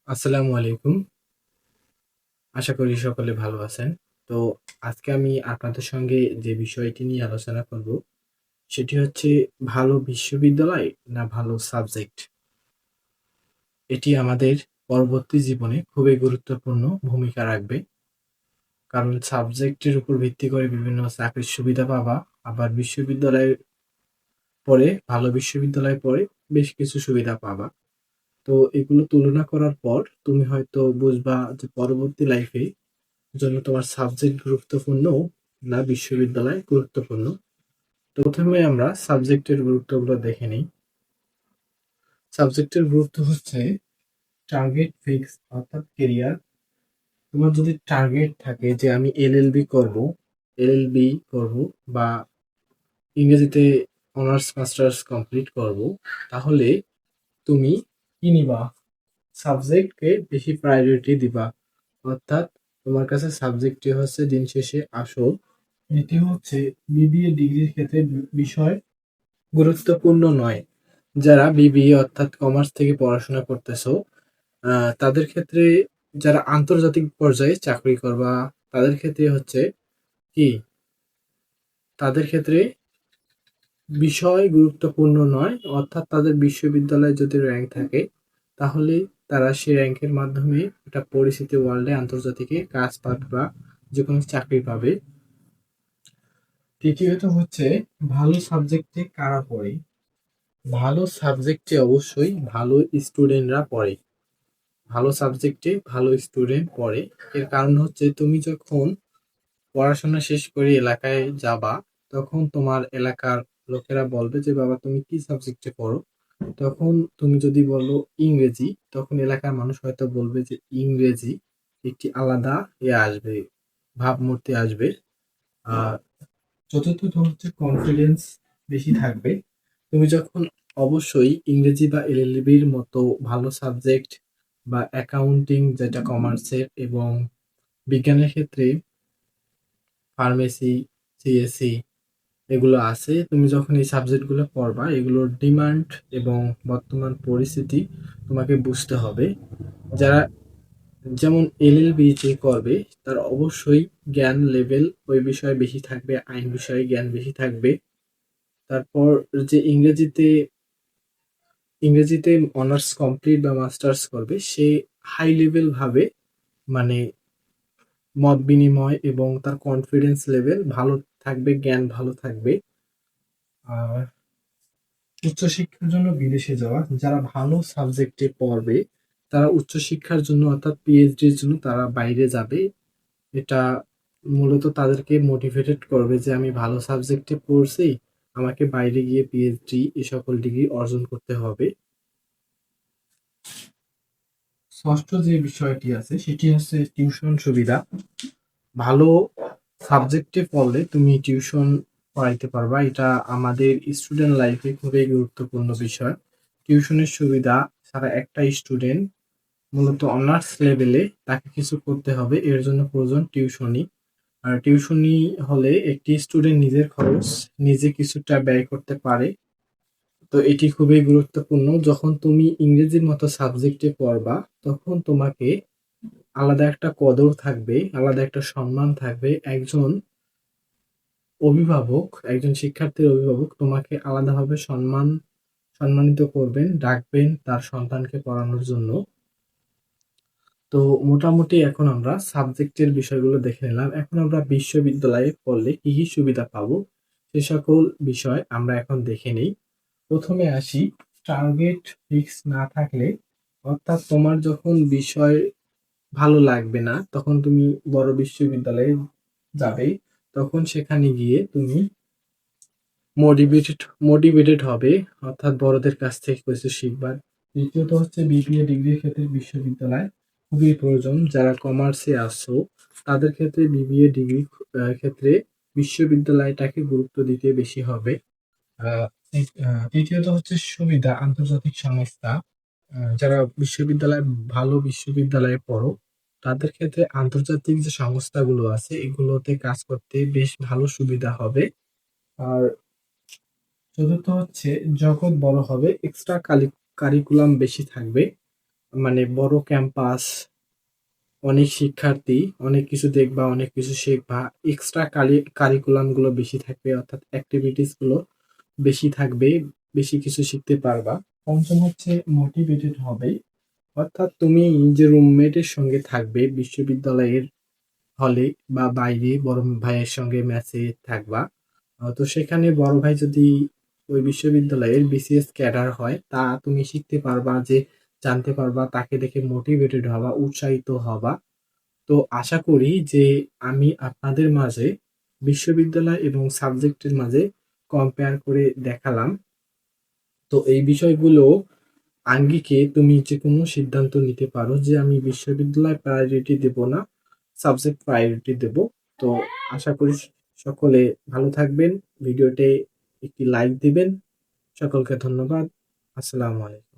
আসসালামু আলাইকুম। আশা করি সকলে ভালো আছেন। তো আজকে আমি আপনাদের সঙ্গে যে বিষয়টি নিয়ে আলোচনা করব, সেটি হচ্ছে ভালো বিশ্ববিদ্যালয় না ভালো সাবজেক্ট? এটি আমাদের পরবর্তী জীবনে খুবই গুরুত্বপূর্ণ ভূমিকা রাখবে। কারণ সাবজেক্টের উপর ভিত্তি করে বিভিন্ন চাকরির সুবিধা পাবা, আবার ভালো বিশ্ববিদ্যালয়ে পড়ে বেশ কিছু সুবিধা পাবা। তো এগুলো তুলনা করার পর তুমি হয়তো বুঝবা যে পরবর্তী লাইফে জন্য তোমার সাবজেক্ট গুরুত্বপূর্ণ না বিশ্ববিদ্যালয় গুরুত্বপূর্ণ। তো প্রথমে আমরা সাবজেক্টের গুরুত্বগুলো দেখে নিই। সাবজেক্টের গুরুত্ব হচ্ছে টার্গেট ফিক্স অর্থাৎ কেরিয়ার। তোমার যদি টার্গেট থাকে যে আমি এলএলবি করব বা ইংরেজিতে অনার্স মাস্টার্স কমপ্লিট করব, তাহলে তুমি কি নিবা? সাবজেক্টকে বেশি প্রায়োরিটি দিবা। অর্থাৎ তোমার কাছে সাবজেক্টটি হচ্ছে দিন শেষে আসল। দ্বিতীয় হচ্ছে বিবিএ ডিগ্রির ক্ষেত্রে বিষয় গুরুত্বপূর্ণ নয়। যারা বিবিএ অর্থাৎ কমার্স থেকে পড়াশোনা করতেছো, তাদের ক্ষেত্রে যারা আন্তর্জাতিক পর্যায়ে চাকরি করবা, তাদের ক্ষেত্রে হচ্ছে কি? তাদের ক্ষেত্রে বিষয় গুরুত্বপূর্ণ নয়। অর্থাৎ তাদের বিশ্ববিদ্যালয়ে যদি র‍্যাংক থাকে, তাহলে তারা সেই র‍্যাংকের মাধ্যমে একটা পরিচিত ওয়ার্ল্ডে আন্তর্জাতিকে কাজ পাবে বা যেকোনো চাকরি পাবে। তৃতীয়ত হচ্ছে ভালো সাবজেক্টে কারা পড়ে? ভালো সাবজেক্টে অবশ্যই ভালো স্টুডেন্টরা পড়ে। ভালো সাবজেক্টে ভালো স্টুডেন্ট পড়ে। এর কারণ হচ্ছে তুমি যখন পড়াশোনা শেষ করে এলাকায় যাবা, তখন তোমার এলাকার লোকেরা বলবে যে, "বাবা তুমি কি সাবজেক্টে পড়ো?" তখন তুমি যদি বলো ইংরেজি, তখন এলাকার মানুষ হয়তো বলবে যে ইংরেজি একটি আলাদা আসবে, ভাবমূর্তি আসবে। আর চতুর্থত হচ্ছে কনফিডেন্স বেশি থাকবে। তুমি যখন অবশ্যই ইংরেজি বা এলএলবির মতো ভালো সাবজেক্ট বা অ্যাকাউন্টিং যেটা কমার্সের এবং বিজ্ঞানের ক্ষেত্রে ফার্মেসি, সিএসসি এগুলো আছে। তুমি যখন এই সাবজেক্টগুলো পড়বা, এগুলোর ডিমান্ড এবং বর্তমান পরিস্থিতি তোমাকে বুঝতে হবে। যারা যেমন এলএলবি যে করবে, তার অবশ্যই জ্ঞান লেভেল ওই বিষয়ে বেশি থাকবে, আইন বিষয়ে জ্ঞান বেশি থাকবে। তারপর যে ইংরেজিতে অনার্স কমপ্লিট বা মাস্টার্স করবে, সে হাই লেভেল ভাবে, মানে মত বিনিময় এবং তার কনফিডেন্স লেভেল ভালো থাকবে, জ্ঞান ভালো থাকবে। আর উচ্চশিক্ষার জন্য বিদেশে যাওয়া, যারা ভালো সাবজেক্টে পড়বে, তারা উচ্চশিক্ষার জন্য অর্থাৎ পিএইচডির জন্য তারা বাইরে যাবে। এটা মূলত তাদেরকে মোটিভেটেড করবে যে আমি ভালো সাবজেক্টে পড়ছি, আমাকে বাইরে গিয়ে পিএইচডি এ সকল ডিগ্রি অর্জন করতে হবে। ষষ্ঠ যে বিষয়টি আছে সেটি হচ্ছে টিউশন সুবিধা। ভালো সাবজেক্টে পড়লে তুমি টিউশন পড়াইতে পারবা। এটা আমাদের স্টুডেন্ট লাইফে খুবই গুরুত্বপূর্ণ বিষয়। টিউশনের সুবিধা ছাড়া একটা স্টুডেন্ট মূলত অনার্স লেভেলে তাকে কিছু করতে হবে, এর জন্য প্রয়োজন টিউশনি। আর টিউশনি হলে একটি স্টুডেন্ট নিজের খরচ নিজে কিছুটা ব্যয় করতে পারে। তো এটি খুবই গুরুত্বপূর্ণ। যখন তুমি ইংরেজির মতো সাবজেক্টে পড়বা, তখন তোমাকে আলাদা একটা কদর থাকবে, আলাদা একটা সম্মান থাকবে। একজন শিক্ষার্থীর অভিভাবক তোমাকে আলাদাভাবে সম্মানিত করবেন, ডাকবেন তার সন্তানকে পড়ানোর জন্য। তো মোটামুটি এখন আমরা সাবজেক্টের বিষয়গুলো দেখে নিলাম। এখন আমরা বিশ্ববিদ্যালয়ে পড়লে কি, কি সুবিধা পাবো, সে সকল বিষয় আমরা এখন দেখে নেই। প্রথমে আসি, টার্গেট ফিক্স না থাকলে, অর্থাৎ তোমার যখন বিষয় ভালো লাগবে না, তখন তুমি বড় বিশ্ববিদ্যালয়ে যাবে। তখন সেখানে গিয়ে তুমি মোটিভেটেড মোটিভেটেড হবে, অর্থাৎ বড়দের কাছ থেকে কিছু শিখবা। দ্বিতীয়ত হচ্ছে বিবিএ ডিগ্রির ক্ষেত্রে বিশ্ববিদ্যালয় খুবই প্রয়োজন। যারা কমার্সে আছো, তাদের ক্ষেত্রে বিবিএ ডিগ্রি ক্ষেত্রে বিশ্ববিদ্যালয়টাকে গুরুত্ব দিতে বেশি হবে। তৃতীয়ত হচ্ছে সুবিধা আন্তর্জাতিক সংস্থা। যারা ভালো বিশ্ববিদ্যালয়ে পড়ো, তাদের ক্ষেত্রে আন্তর্জাতিক যে সংস্থাগুলো আছে, এগুলোতে কাজ করতে বেশ ভালো সুবিধা হবে। আর চতুর্থ হচ্ছে জগৎ বড় হবে, এক্সট্রা কারিকুলাম বেশি থাকবে। মানে বড় ক্যাম্পাস, অনেক শিক্ষার্থী, অনেক কিছু দেখবা, অনেক কিছু শিখবা। এক্সট্রা কারিকুলাম গুলো বেশি থাকবে, অর্থাৎ অ্যাক্টিভিটিস গুলো বেশি থাকবে, বেশি কিছু শিখতে পারবা। পঞ্চম হচ্ছে মোটিভেটেড হবে, অর্থাৎ তুমি যে রুমমেটের সঙ্গে থাকবে বিশ্ববিদ্যালয়ের হলে বা বাইরে বড় ভাইয়ের সঙ্গে মেসে থাকবা। তো সেখানে বড় ভাই যদি ওই বিশ্ববিদ্যালয়ের বিসিএস ক্যাডার হয়, তা তুমি শিখতে পারবা, যে জানতে পারবা, তাকে দেখে মোটিভেটেড হবা, উৎসাহিত হবা। তো আশা করি যে আমি আপনাদের মাঝে বিশ্ববিদ্যালয় এবং সাবজেক্টের মাঝে কম্পেয়ার করে দেখালাম। তো এই বিষয়গুলো আঙ্গিকে তুমি যেকোনো সিদ্ধান্ত নিতে পারো যে আমি বিশ্ববিদ্যালয় প্রায়োরিটি দেব না, সাবজেক্ট প্রায়োরিটি দেব। তো আশা করি সকলে ভালো থাকবেন। ভিডিওতে একটি লাইক দিবেন। সকলকে ধন্যবাদ। আসসালামু আলাইকুম।